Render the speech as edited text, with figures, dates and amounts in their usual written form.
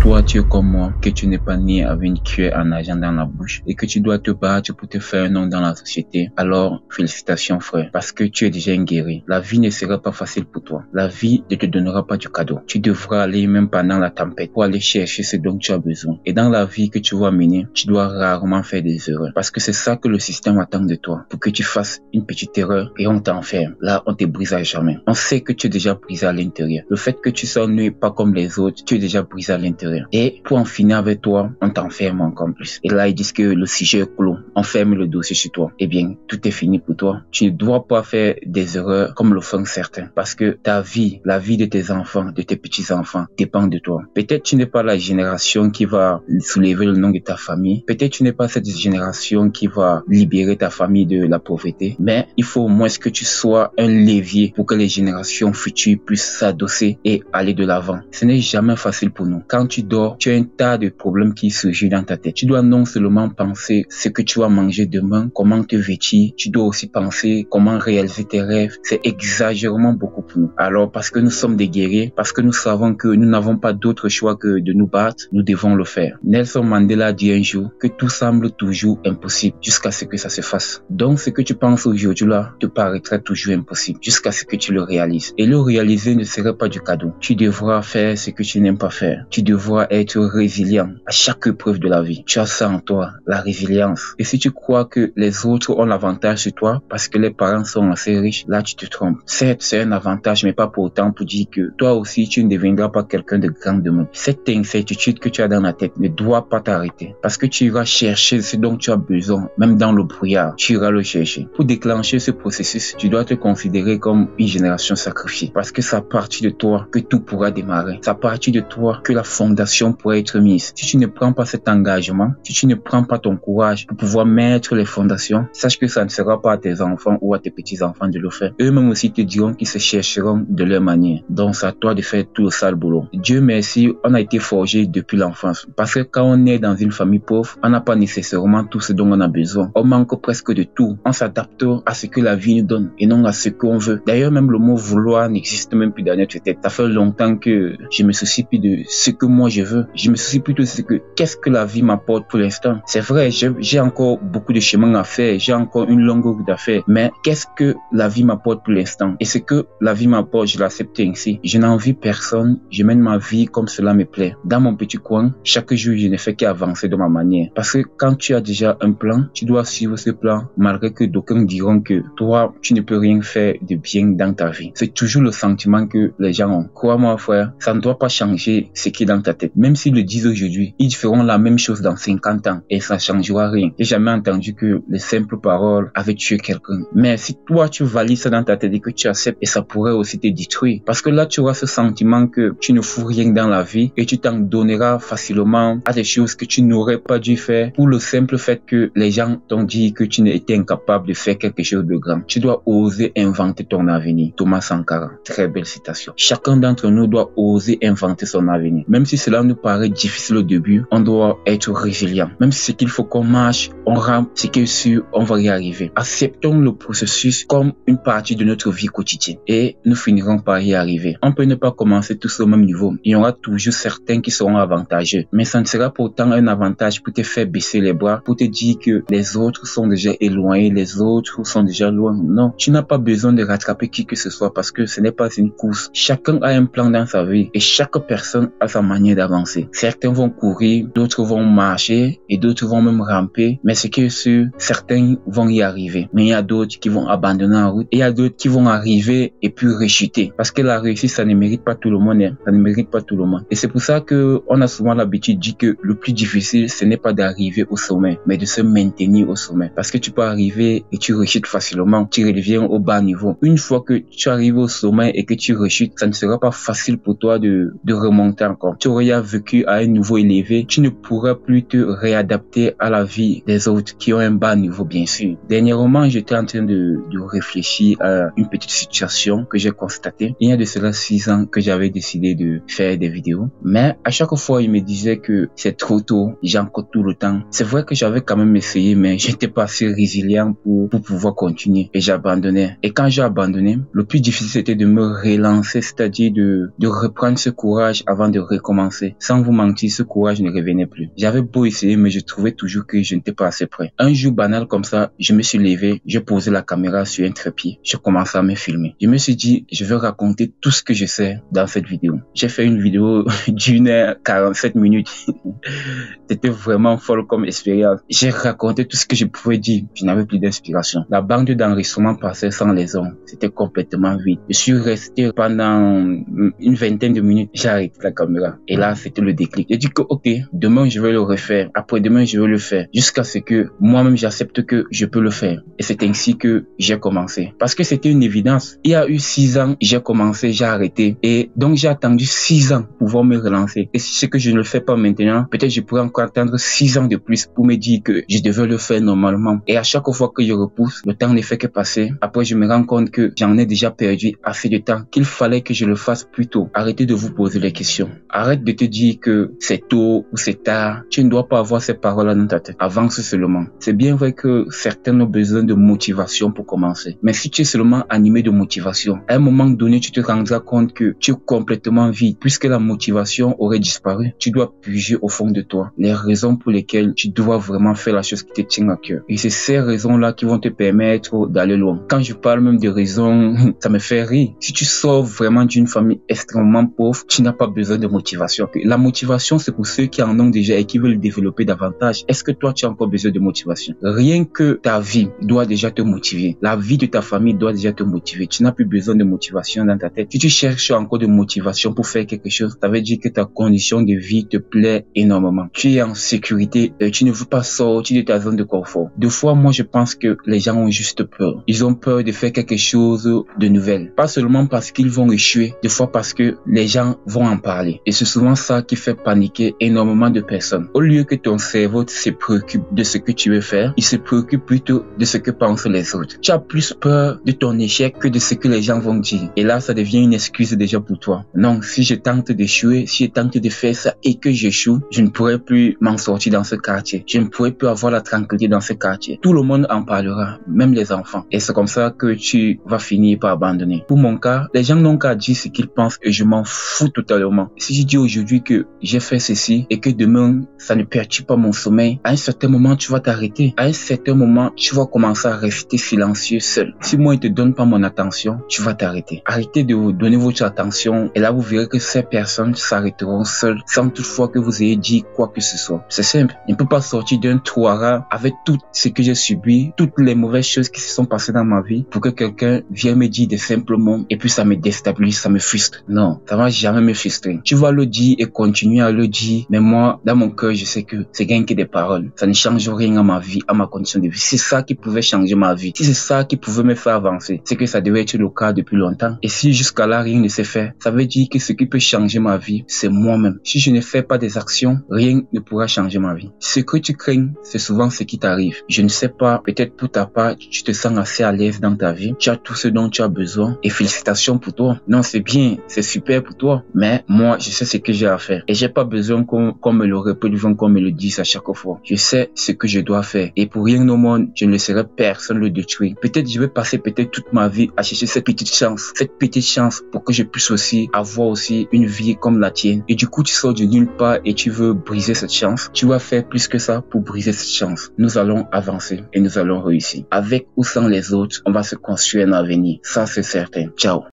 toi tu es comme moi, que tu n'es pas né avec une cuillère en argent dans la bouche et que tu dois te battre pour te faire un nom dans la société, alors félicitations frère, parce que tu es déjà un guerrier. La vie ne sera pas facile pour toi. La vie ne te donnera pas du cadeau. Tu devras aller même pendant la tempête pour aller chercher ce dont tu as besoin. Et dans la vie que tu vas mener, tu dois rarement faire des erreurs parce que c'est ça que le système attend de toi, pour que tu fasses une petite erreur et on t'enferme. Là, on te brise à jamais. On sait que tu es déjà brisé à l'intérieur. Le fait que tu sois nu pas comme les autres, tu es déjà brisé à l'intérieur. Et pour en finir avec toi, on t'enferme encore plus. Et là, ils disent que le sujet est clos. On ferme le dossier chez toi. Eh bien, tout est fini pour toi. Tu ne dois pas faire des erreurs comme le font certains. Parce que ta vie, la vie de tes enfants, de tes petits-enfants, dépend de toi. Peut-être tu n'es pas la génération qui va soulever le nom de ta famille. Peut-être tu n'es pas cette génération qui va libérer ta famille de la pauvreté. Mais il faut au moins que tu sois un levier pour que les générations futures puissent s'adosser et aller de l'avant. Ce n'est jamais facile pour nous. Quand tu dors, tu as un tas de problèmes qui surgissent dans ta tête. Tu dois non seulement penser ce que tu vas manger demain, comment te vêtir, tu dois aussi penser comment réaliser tes rêves. C'est exagérément beaucoup pour nous. Alors, parce que nous sommes des guerriers, parce que nous savons que nous n'avons pas d'autre choix que de nous battre, nous devons le faire. Nelson Mandela dit un jour que tout semble toujours impossible jusqu'à ce que ça se fasse. Donc, ce que tu penses aujourd'hui là te paraîtra toujours impossible jusqu'à ce que tu le réalises. Et le réaliser ne serait pas du cadeau. Tu devras faire ce que tu n'aimes pas faire. Tu devras être résilient à chaque épreuve de la vie. Tu as ça en toi, la résilience. Et si tu crois que les autres ont l'avantage sur toi parce que les parents sont assez riches, là tu te trompes. Certes, c'est un avantage, mais pas pour autant pour dire que toi aussi tu ne deviendras pas quelqu'un de grand demain. Cette incertitude que tu as dans la tête ne doit pas t'arrêter parce que tu iras chercher ce dont tu as besoin, même dans le brouillard, tu iras le chercher. Pour déclencher ce processus, tu dois te considérer comme une génération sacrifiée parce que c'est à partir de toi que tout pourra démarrer. C'est à partir de toi que la fondation pourra être mise. Si tu ne prends pas cet engagement, si tu ne prends pas ton courage pour pouvoir mettre les fondations, sache que ça ne sera pas à tes enfants ou à tes petits-enfants de le faire. Eux-mêmes aussi te diront qu'ils se chercheront de leur manière. Donc c'est à toi de faire tout le sale boulot. Dieu merci, on a été forgé depuis l'enfance. Parce que quand on est dans une famille pauvre, on n'a pas nécessairement tout ce dont on a besoin. On manque presque de tout. On s'adapte à ce que la vie nous donne et non à ce qu'on veut. D'ailleurs, même le mot vouloir n'existe même plus dans notre tête. Ça fait longtemps que je me soucie plus de ce que moi je veux. Je me soucie plutôt de ce que qu'est-ce que la vie m'apporte pour l'instant. C'est vrai, j'ai encore beaucoup de chemin à faire. J'ai encore une longue route à faire. Mais qu'est-ce que la vie m'apporte pour l'instant? Et ce que la vie m'apporte, je l'accepte ainsi. Je n'envie personne. Je mène ma vie comme cela me plaît. Dans mon petit coin, chaque jour, je ne fais qu'avancer de ma manière. Parce que quand tu as déjà un plan, tu dois suivre ce plan, malgré que d'aucuns diront que toi, tu ne peux rien faire de bien dans ta vie. C'est toujours le sentiment que les gens ont. Crois-moi, frère, ça ne doit pas changer ce qui est dans ta tête. Même s'ils le disent aujourd'hui, ils feront la même chose dans 50 ans et ça ne changera rien. J'ai jamais entendu que les simples paroles avaient tué quelqu'un. Mais si toi, tu valides ça dans ta tête et que tu acceptes, et ça pourrait aussi te détruire. Parce que là, tu auras ce sentiment que tu ne fous rien dans la vie et tu t'en donneras facilement à des choses que tu n'aurais pas dû faire pour le simple fait que les gens t'ont dit que tu n'étais incapable de faire quelque chose de grand. Tu dois oser inventer ton avenir. Thomas Sankara, très belle citation. Chacun d'entre nous doit oser inventer son avenir. Même si cela nous paraît difficile au début, on doit être résilient. Même si c'est qu'il faut qu'on marche, on rampe, c'est que sûr, on va y arriver. Acceptons le processus comme une partie de notre vie quotidienne et nous finirons par y arriver. On peut ne pas commencer tous au même niveau. Il y aura toujours certains qui seront avantageux. Mais ça ne sera pourtant un avantage pour te faire baisser les bras, pour te dire que les autres sont déjà éloignés, les autres sont déjà loin. Non, tu n'as pas besoin de rattraper qui que ce soit parce que ce n'est pas une course. Chacun a un plan dans sa vie et chaque personne a sa manière d'avancer. Certains vont courir, d'autres vont marcher et d'autres vont même ramper. Mais c'est que certains vont y arriver. Mais il y a d'autres qui vont abandonner en route et il y a d'autres qui vont arriver et puis rechuter. Parce que la réussite, ça ne mérite pas tout le monde. Hein. Ça ne mérite pas tout le monde. Et c'est pour ça que on a souvent l'habitude de dire que le plus difficile, ce n'est pas d'arriver au sommet, mais de se maintenir au sommet. Parce que tu peux arriver et tu rechutes facilement. Tu reviens au bas niveau. Une fois que tu arrives au sommet et que tu rechutes, ça ne sera pas facile pour toi de remonter encore. Tu aurais vécu à un niveau élevé. Tu ne pourras plus te réadapter à la vie des autres qui ont un bas niveau, bien sûr. Dernièrement, j'étais en train de réfléchir à une petite situation que j'ai constatée. Il y a de cela 6 ans que j'avais décidé de faire des vidéos. Mais à chaque fois, il me disait que c'est trop tôt, j'ai encore tout le temps. C'est vrai que j'avais quand même essayé, mais j'étais pas assez résilient pour pouvoir continuer. Et j'abandonnais. Et quand j'ai abandonné, le plus difficile c'était de me relancer, c'est-à-dire de reprendre ce courage avant de recommencer. lancé. Sans vous mentir, ce courage ne revenait plus. J'avais beau essayer, mais je trouvais toujours que je n'étais pas assez prêt. Un jour banal comme ça, je me suis levé, j'ai posé la caméra sur un trépied, je commençais à me filmer. Je me suis dit, je vais raconter tout ce que je sais dans cette vidéo. J'ai fait une vidéo d'1h47. C'était vraiment folle comme expérience. J'ai raconté tout ce que je pouvais dire. Je n'avais plus d'inspiration. La banque d'enregistrement passait sans les ondes. C'était complètement vide. Je suis resté pendant une vingtaine de minutes. J'ai arrêté la caméra. Et là, c'était le déclic. J'ai dit que, ok, demain, je vais le refaire. Après-demain, je vais le faire. Jusqu'à ce que moi-même, j'accepte que je peux le faire. Et c'est ainsi que j'ai commencé. Parce que c'était une évidence. Il y a eu 6 ans, j'ai commencé, j'ai arrêté. Et donc, j'ai attendu 6 ans pour pouvoir me relancer. Et si c'est que je ne le fais pas maintenant, peut-être je pourrais encore attendre 6 ans de plus pour me dire que je devais le faire normalement. Et à chaque fois que je repousse, le temps ne fait que passer. Après, je me rends compte que j'en ai déjà perdu assez de temps, qu'il fallait que je le fasse plus tôt. Arrêtez de vous poser les questions. Arrête de te dire que c'est tôt ou c'est tard. Tu ne dois pas avoir ces paroles dans ta tête. Avance seulement. C'est bien vrai que certains ont besoin de motivation pour commencer. Mais si tu es seulement animé de motivation, à un moment donné, tu te rendras compte que tu es complètement vide. Puisque la motivation aurait disparu, tu dois puiser au fond de toi les raisons pour lesquelles tu dois vraiment faire la chose qui te tient à cœur. Et c'est ces raisons-là qui vont te permettre d'aller loin. Quand je parle même de raisons, ça me fait rire. Si tu sors vraiment d'une famille extrêmement pauvre, tu n'as pas besoin de motivation. La motivation, c'est pour ceux qui en ont déjà et qui veulent développer davantage. Est-ce que toi, tu as encore besoin de motivation? Rien que ta vie doit déjà te motiver. La vie de ta famille doit déjà te motiver. Tu n'as plus besoin de motivation dans ta tête. Si tu cherches encore de motivation pour faire quelque chose, ça veut dire que ta condition de vie te plaît énormément. Tu es en sécurité, tu ne veux pas sortir de ta zone de confort. Des fois, moi, je pense que les gens ont juste peur. Ils ont peur de faire quelque chose de nouvel. Pas seulement parce qu'ils vont échouer, des fois parce que les gens vont en parler. Et c'est souvent ça qui fait paniquer énormément de personnes. Au lieu que ton cerveau se préoccupe de ce que tu veux faire, il se préoccupe plutôt de ce que pensent les autres. Tu as plus peur de ton échec que de ce que les gens vont dire. Et là, ça devient une excuse déjà pour toi. Non, si je tente d'échouer, si je tente de faire ça et que j'échoue, je ne pourrai plus m'en sortir dans ce quartier. Je ne pourrai plus avoir la tranquillité dans ce quartier. Tout le monde en parlera, même les enfants. Et c'est comme ça que tu vas finir par abandonner. Pour mon cas, les gens n'ont qu'à dire ce qu'ils pensent et je m'en fous totalement. Si je dis aujourd'hui que j'ai fait ceci et que demain, ça ne perturbe pas mon sommeil, à un certain moment, tu vas t'arrêter. À un certain moment, tu vas commencer à rester silencieux seul. Si moi, je ne te donne pas mon attention, tu vas t'arrêter. Arrêtez de vous donner votre attention et là, vous verrez que ces personnes s'arrêteront seules sans toutefois que vous ayez dit quoi que ce soit. C'est simple. Je ne peux pas sortir d'un trou à rats avec tout ce que j'ai subi, toutes les mauvaises choses qui se sont passées dans ma vie pour que quelqu'un vienne me dire des simples mots et puis ça me déstabilise, ça me frustre. Non, ça va jamais me frustrer. Tu vas le dire et continuer à le dire, mais moi, dans mon cœur, je sais que c'est rien que des paroles. Ça ne change rien à ma vie, à ma condition de vie. C'est ça qui pouvait changer ma vie. Si c'est ça qui pouvait me faire avancer, c'est que ça devait être le cas depuis longtemps. Et si jusqu'à là, rien ne s'est fait, ça veut dire que ce qui peut changer ma vie, c'est moi-même. Si je ne fais pas des actions, rien ne pourra changer ma vie. Ce que tu crains, c'est souvent ce qui t'arrive. Je ne sais pas, peut-être pour ta part, tu te sens assez à l'aise dans ta vie. Tu as tout ce dont tu as besoin et félicitations pour toi. Non, c'est bien, c'est super pour toi. Mais moi, je sais ce que j'ai à faire. Et j'ai pas besoin qu'on me le répète, qu'on me le dise à chaque fois. Je sais ce que je dois faire. Et pour rien au monde, je ne laisserai personne le détruire. Peut-être je vais passer toute ma vie à chercher cette petite chance pour que je puisse aussi avoir aussi une vie comme la tienne. Et du coup, tu sors de nulle part et tu veux briser cette chance. Tu vas faire plus que ça pour briser cette chance. Nous allons avancer et nous allons réussir. Avec ou sans les autres, on va se construire un avenir. Ça, c'est certain. Ciao.